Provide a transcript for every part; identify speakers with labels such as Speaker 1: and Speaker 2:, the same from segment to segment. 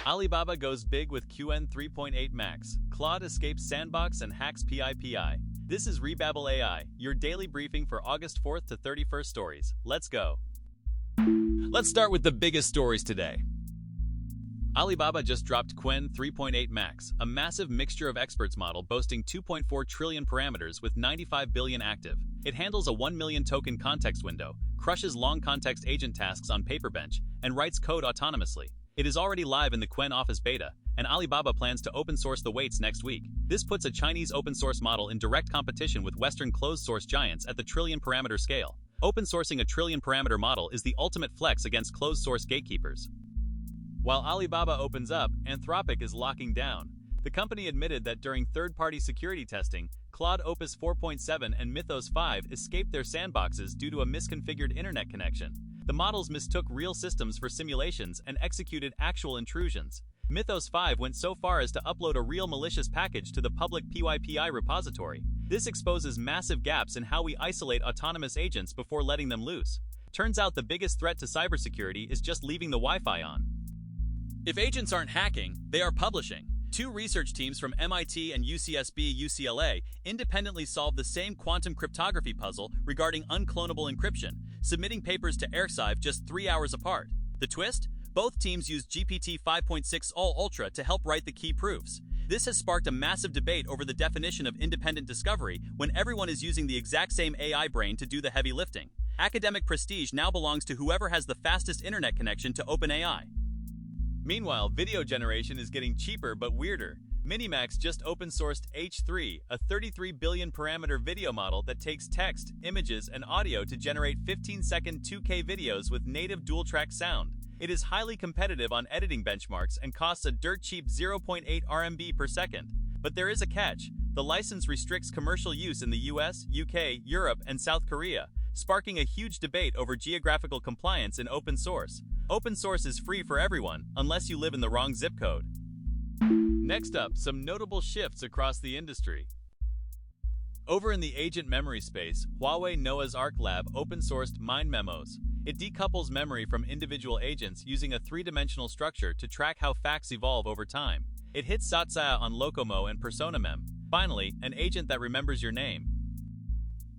Speaker 1: Alibaba goes big with Qwen 3.8 Max. Claude escapes sandbox and hacks PIPI. This is Rebabble AI, your daily briefing for August 4th to 31st stories. Let's go. Let's start with the biggest stories today. Alibaba just dropped Qwen 3.8 Max, a massive mixture of experts model boasting 2.4 trillion parameters with 95 billion active. It handles a 1 million token context window, crushes long context agent tasks on Paperbench, and writes code autonomously. It is already live in the Qwen Office beta, and Alibaba plans to open source the weights next week. This puts a Chinese open source model in direct competition with Western closed source giants at the trillion parameter scale. Open sourcing a trillion parameter model is the ultimate flex against closed source gatekeepers. While Alibaba opens up, Anthropic is locking down. The company admitted that during third-party security testing, Claude Opus 4.7 and Mythos 5 escaped their sandboxes due to a misconfigured internet connection. The models mistook real systems for simulations and executed actual intrusions. Mythos 5 went so far as to upload a real malicious package to the public PYPI repository. This exposes massive gaps in how we isolate autonomous agents before letting them loose. Turns out the biggest threat to cybersecurity is just leaving the Wi-Fi on. If agents aren't hacking, they are publishing. Two research teams from MIT and UCSB/UCLA independently solved the same quantum cryptography puzzle regarding unclonable encryption, submitting papers to Archive just 3 hours apart. The twist? Both teams used GPT 5.6 All Ultra to help write the key proofs. This has sparked a massive debate over the definition of independent discovery when everyone is using the exact same AI brain to do the heavy lifting. Academic prestige now belongs to whoever has the fastest internet connection to OpenAI. Meanwhile, video generation is getting cheaper but weirder. Minimax just open-sourced H3, a 33 billion parameter video model that takes text, images, and audio to generate 15-second 2K videos with native dual-track sound. It is highly competitive on editing benchmarks and costs a dirt-cheap 0.8 RMB per second. But there is a catch. The license restricts commercial use in the US, UK, Europe, and South Korea, sparking a huge debate over geographical compliance in open source. Open source is free for everyone, unless you live in the wrong zip code. Next up, some notable shifts across the industry. Over in the agent memory space, Huawei Noah's Ark Lab open-sourced Mind Memos. It decouples memory from individual agents using a three-dimensional structure to track how facts evolve over time. It hits Satsaya on Locomo and PersonaMem. Finally, an agent that remembers your name.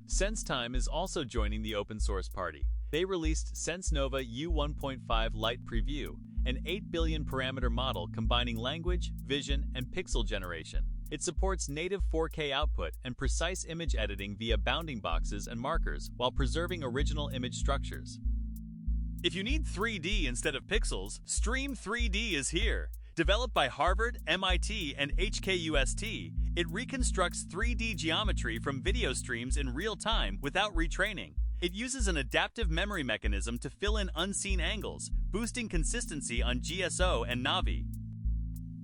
Speaker 1: SenseTime is also joining the open-source party. They released SenseNova U1.5 Lite Preview, an 8 billion parameter model combining language, vision, and pixel generation. It supports native 4K output and precise image editing via bounding boxes and markers while preserving original image structures. If you need 3D instead of pixels, Stream 3D is here. Developed by Harvard, MIT, and HKUST, it reconstructs 3D geometry from video streams in real time without retraining. It uses an adaptive memory mechanism to fill in unseen angles, boosting consistency on GSO and Navi.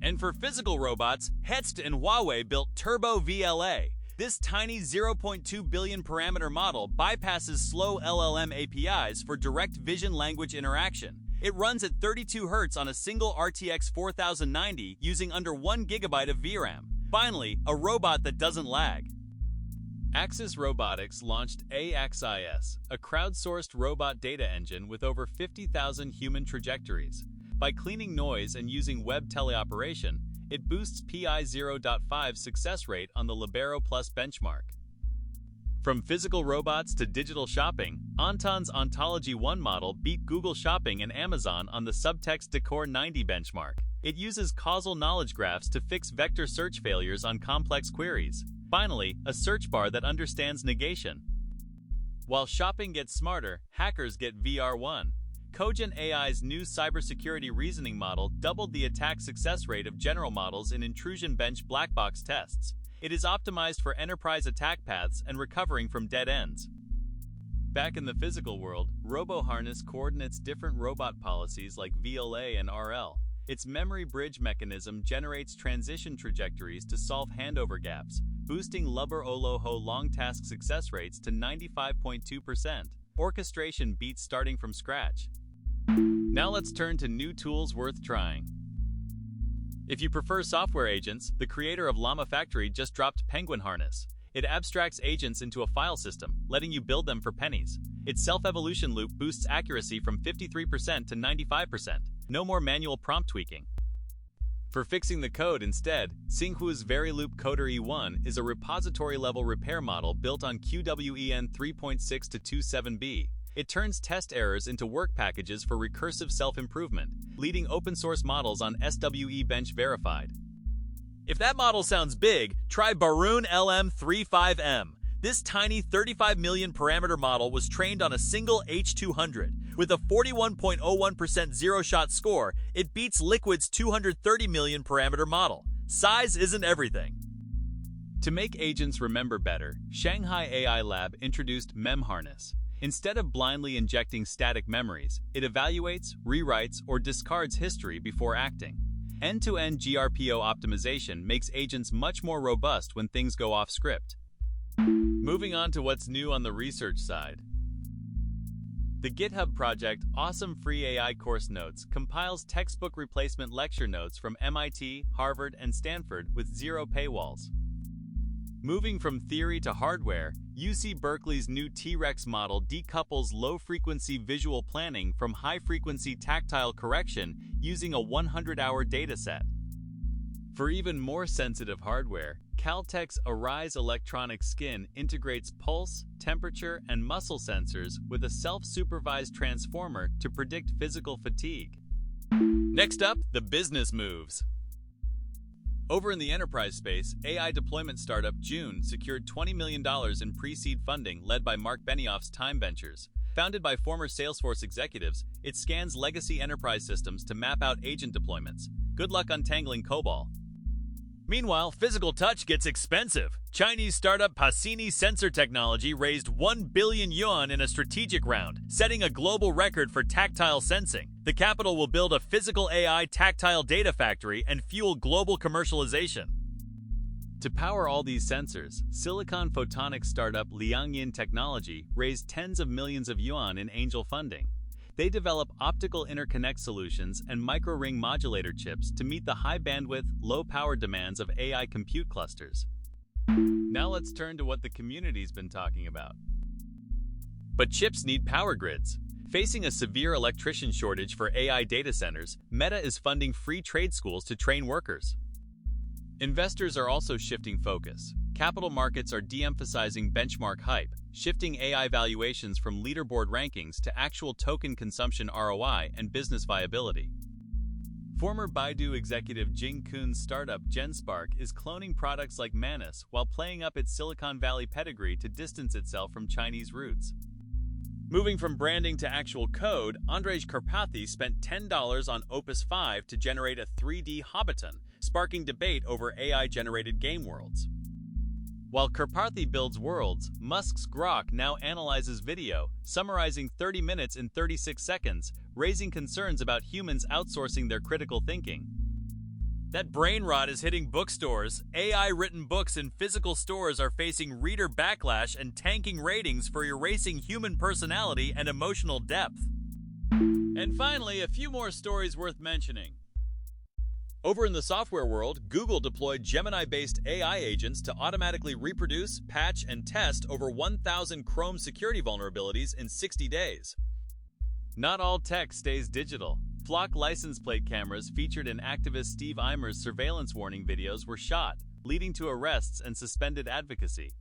Speaker 1: And for physical robots, Hetzt and Huawei built Turbo VLA. This tiny 0.2 billion parameter model bypasses slow LLM APIs for direct vision language interaction. It runs at 32 Hz on a single RTX 4090 using under 1 GB of VRAM. Finally, a robot that doesn't lag. Axis Robotics launched AXIS, a crowdsourced robot data engine with over 50,000 human trajectories. By cleaning noise and using web teleoperation, it boosts PI 0.5 success rate on the Libero Plus benchmark. From physical robots to digital shopping, Anton's Ontology 1 model beat Google Shopping and Amazon on the Subtext Decor 90 benchmark. It uses causal knowledge graphs to fix vector search failures on complex queries. Finally, a search bar that understands negation. While shopping gets smarter, hackers get VR1. Cogent AI's new cybersecurity reasoning model doubled the attack success rate of general models in intrusion bench black box tests. It is optimized for enterprise attack paths and recovering from dead ends. Back in the physical world, RoboHarness coordinates different robot policies like VLA and RL. Its memory bridge mechanism generates transition trajectories to solve handover gaps, boosting Lubber Oloho long task success rates to 95.2%. Orchestration beats starting from scratch. Now let's turn to new tools worth trying. If you prefer software agents, the creator of Llama Factory just dropped Penguin Harness. It abstracts agents into a file system, letting you build them for pennies. Its self-evolution loop boosts accuracy from 53% to 95%. No more manual prompt tweaking. For fixing the code instead, Xinghu's Veryloop Coder E1 is a repository-level repair model built on Qwen 3.6-27b. It turns test errors into work packages for recursive self-improvement, leading open-source models on SWE Bench verified. If that model sounds big, try Baroon LM35M. This tiny 35 million parameter model was trained on a single H200. With a 41.01% zero-shot score, it beats Liquid's 230 million parameter model. Size isn't everything. To make agents remember better, Shanghai AI Lab introduced MemHarness. Instead of blindly injecting static memories, it evaluates, rewrites, or discards history before acting. End-to-end GRPO optimization makes agents much more robust when things go off script. Moving on to what's new on the research side. The GitHub project Awesome Free AI Course Notes compiles textbook replacement lecture notes from MIT, Harvard, and Stanford with zero paywalls. Moving from theory to hardware, UC Berkeley's new T-Rex model decouples low-frequency visual planning from high-frequency tactile correction using a 100-hour dataset. For even more sensitive hardware, Caltech's Arise electronic skin integrates pulse, temperature, and muscle sensors with a self-supervised transformer to predict physical fatigue. Next up, the business moves. Over in the enterprise space, AI deployment startup Qwen secured $20 million in pre-seed funding led by Mark Benioff's Time Ventures. Founded by former Salesforce executives, it scans legacy enterprise systems to map out agent deployments. Good luck untangling COBOL. Meanwhile, physical touch gets expensive. Chinese startup Pacini Sensor Technology raised 1 billion yuan in a strategic round, setting a global record for tactile sensing. The capital will build a physical AI tactile data factory and fuel global commercialization. To power all these sensors, silicon photonics startup Liangyin Technology raised tens of millions of yuan in angel funding. They develop optical interconnect solutions and micro-ring modulator chips to meet the high-bandwidth, low-power demands of AI compute clusters. Now let's turn to what the community's been talking about. But chips need power grids. Facing a severe electrician shortage for AI data centers, Meta is funding free trade schools to train workers. Investors are also shifting focus. Capital markets are de-emphasizing benchmark hype, shifting AI valuations from leaderboard rankings to actual token consumption ROI and business viability. Former Baidu executive Jing Kun's startup GenSpark is cloning products like Manus while playing up its Silicon Valley pedigree to distance itself from Chinese roots. Moving from branding to actual code, Andrej Karpathy spent $10 on Opus 5 to generate a 3D Hobbiton, sparking debate over AI-generated game worlds. While Karpathy builds worlds, Musk's Grok now analyzes video, summarizing 30 minutes in 36 seconds, raising concerns about humans outsourcing their critical thinking. That brain rot is hitting bookstores. AI-written books in physical stores are facing reader backlash and tanking ratings for erasing human personality and emotional depth. And finally, a few more stories worth mentioning. Over in the software world, Google deployed Gemini-based AI agents to automatically reproduce, patch, and test over 1,000 Chrome security vulnerabilities in 60 days. Not all tech stays digital. Flock license plate cameras featured in activist Steve Eimer's surveillance warning videos were shot, leading to arrests and suspended advocacy.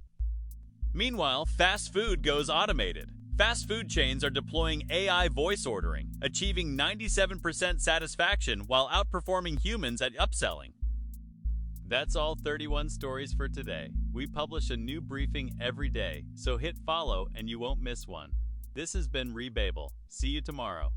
Speaker 1: Meanwhile, fast food goes automated. Fast food chains are deploying AI voice ordering, achieving 97% satisfaction while outperforming humans at upselling. That's all 31 stories for today. We publish a new briefing every day, so hit follow and you won't miss one. This has been Rebabel. See you tomorrow.